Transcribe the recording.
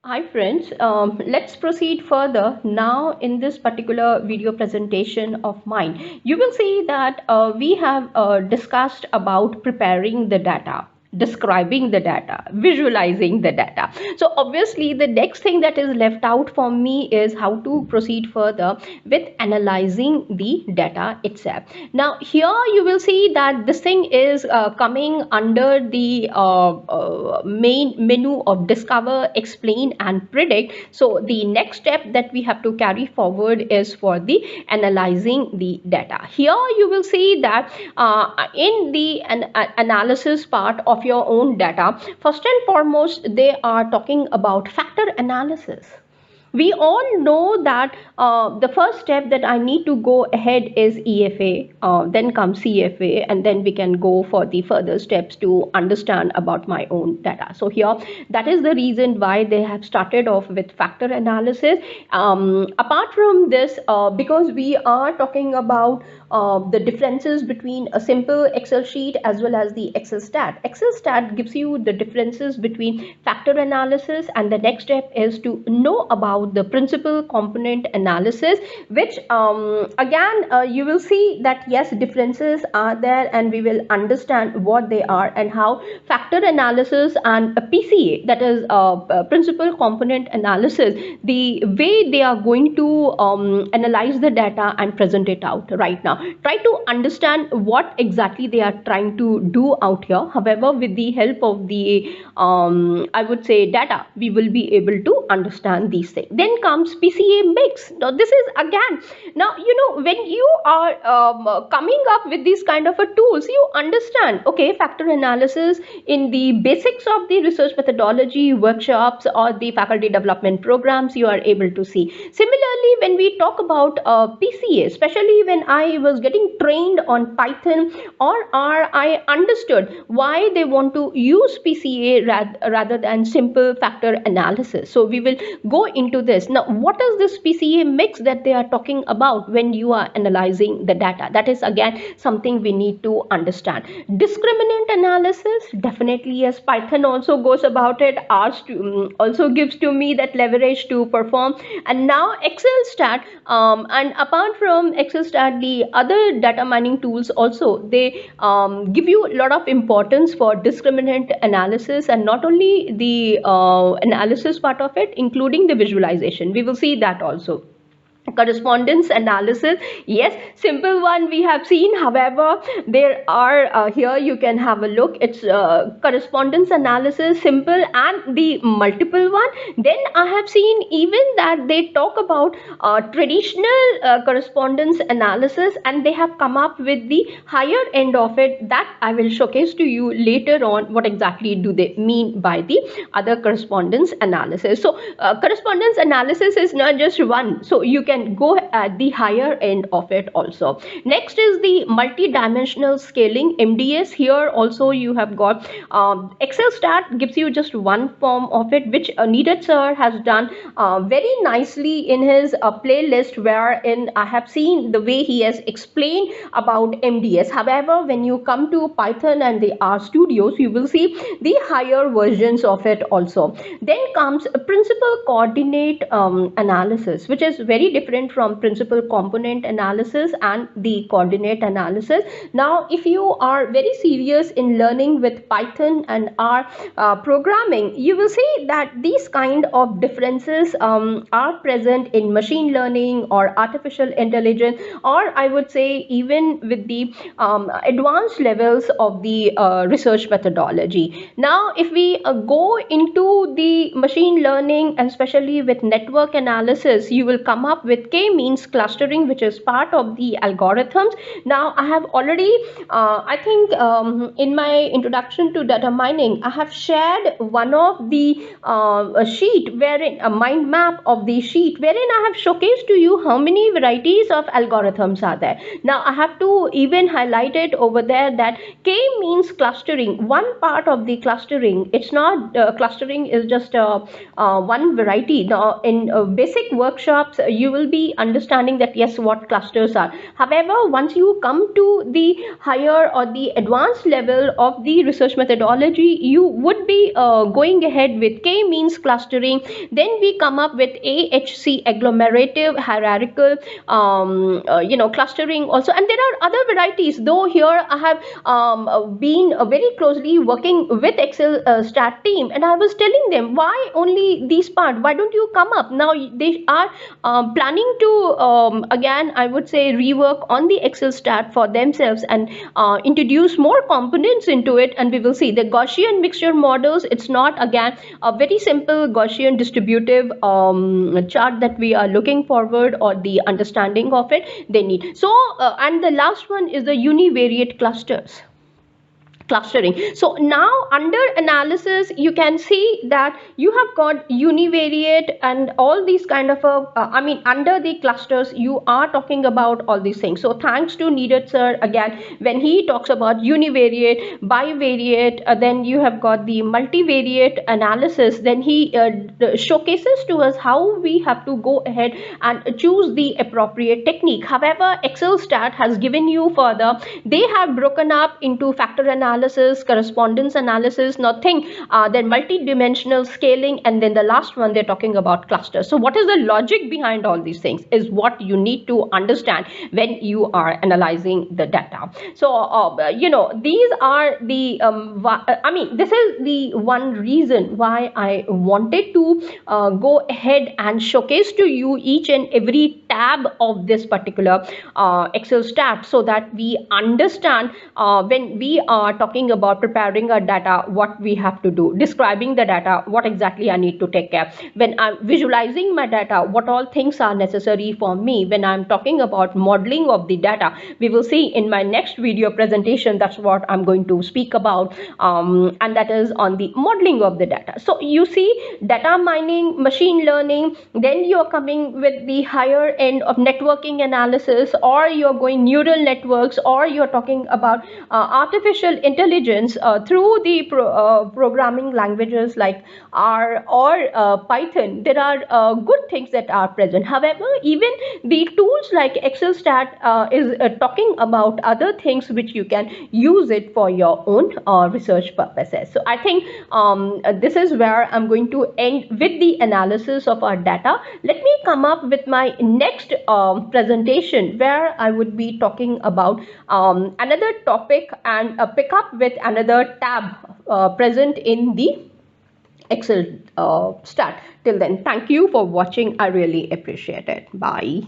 Hi friends, let's proceed further. Now in this particular video presentation of mine, you will see that we have discussed about preparing the data, describing the data, visualizing the data. So obviously the next thing that is left out for me is how to proceed further with analyzing the data itself. Now here you will see that this thing is coming under the main menu of discover, explain and predict. So the next step that we have to carry forward is for the analyzing the data. Here you will see that in the analysis part of your own data, first and foremost they are talking about factor analysis. We all know that the first step that I need to go ahead is EFA, then comes CFA, and then we can go for the further steps to understand about my own data. So here, that is the reason why they have started off with factor analysis. Apart from this, because we are talking about the differences between a simple Excel sheet as well as the XLSTAT. XLSTAT gives you the differences between factor analysis, and the next step is to know about the principal component analysis, which again you will see that yes, differences are there and we will understand what they are and how factor analysis and PCA, that is principal component analysis, the way they are going to analyze the data and present it out. Right now try to understand what exactly they are trying to do out here. However, with the help of the I would say data, we will be able to understand these things. Then comes PCA mix. Now this is again, now you know, when you are coming up with these kind of a tools, you understand, okay, factor analysis in the basics of the research methodology workshops or the faculty development programs you are able to see. Similarly, when we talk about PCA, especially when I was getting trained on Python or R, I understood why they want to use PCA rather than simple factor analysis. So we will go into this. Now, what is this PCA mix that they are talking about when you are analyzing the data? That is again something we need to understand. Discriminant analysis, definitely yes, Python also goes about it. R also gives to me that leverage to perform. And now XLSTAT, and apart from XLSTAT, the other data mining tools also, they give you a lot of importance for discriminant analysis, and not only the analysis part of it, including the visualization. We will see that also. Correspondence analysis, yes, simple one we have seen. However, there are here you can have a look. It's correspondence analysis, simple and the multiple one. Then I have seen even that they talk about traditional correspondence analysis, and they have come up with the higher end of it, that I will showcase to you later on what exactly do they mean by the other correspondence analysis. So correspondence analysis is not just one, so you can go at the higher end of it also. Next is the multi-dimensional scaling, MDS. Here also you have got XLSTAT gives you just one form of it, which Neeraj sir has done very nicely in his playlist, wherein I have seen the way he has explained about MDS. However, when you come to Python and the R Studios, you will see the higher versions of it also. Then comes principal coordinate analysis, which is very different from principal component analysis and the coordinate analysis. Now, if you are very serious in learning with Python and R programming, you will see that these kind of differences are present in machine learning or artificial intelligence, or I would say even with the advanced levels of the research methodology. Now, if we go into the machine learning, and especially with network analysis, you will come up with K-means clustering, which is part of the algorithms. Now, I have already, I think in my introduction to data mining, I have shared one of the sheet wherein a mind map of the sheet wherein I have showcased to you how many varieties of algorithms are there. Now, I have to even highlight it over there that K means clustering, one part of the clustering. It's not clustering is just one variety. Now, in basic workshops, you will will be understanding that yes, what clusters are. However, once you come to the higher or the advanced level of the research methodology, you would be going ahead with K means clustering. Then we come up with AHC, agglomerative hierarchical clustering also. And there are other varieties, though here I have been very closely working with XLSTAT team, and I was telling them, why only these part, why don't you come up now? They are planning to again, I would say, rework on the XLSTAT for themselves and introduce more components into it. And we will see the Gaussian mixture models. It's not again a very simple Gaussian distributive chart that we are looking forward, or the understanding of it they need. So and the last one is the univariate clustering. So now under analysis, you can see that you have got univariate and all these kind of under the clusters you are talking about all these things. So thanks to Neeraj sir again, when he talks about univariate, bivariate, then you have got the multivariate analysis. Then he showcases to us how we have to go ahead and choose the appropriate technique. However, XLSTAT has given you further, they have broken up into factor analysis, correspondence analysis, nothing, then multi-dimensional scaling, and then the last one they're talking about clusters. So what is the logic behind all these things is what you need to understand when you are analyzing the data. So these are the this is the one reason why I wanted to go ahead and showcase to you each and every tab of this particular XLSTAT, so that we understand when we are talking about preparing our data, what we have to do, describing the data, what exactly I need to take care, when I'm visualizing my data, what all things are necessary for me, when I'm talking about modeling of the data. We will see in my next video presentation, that's what I'm going to speak about, and that is on the modeling of the data. So you see, data mining, machine learning, then you're coming with the higher end of networking analysis, or you're going neural networks, or you're talking about artificial intelligence through the programming languages like R or Python. There are good things that are present. However, even the tools like XLSTAT is talking about other things which you can use it for your own research purposes. So I think this is where I'm going to end with the analysis of our data. Let me come up with my next presentation, where I would be talking about another topic and pick up with another tab present in the XLSTAT. Till then, thank you for watching. I really appreciate it. Bye.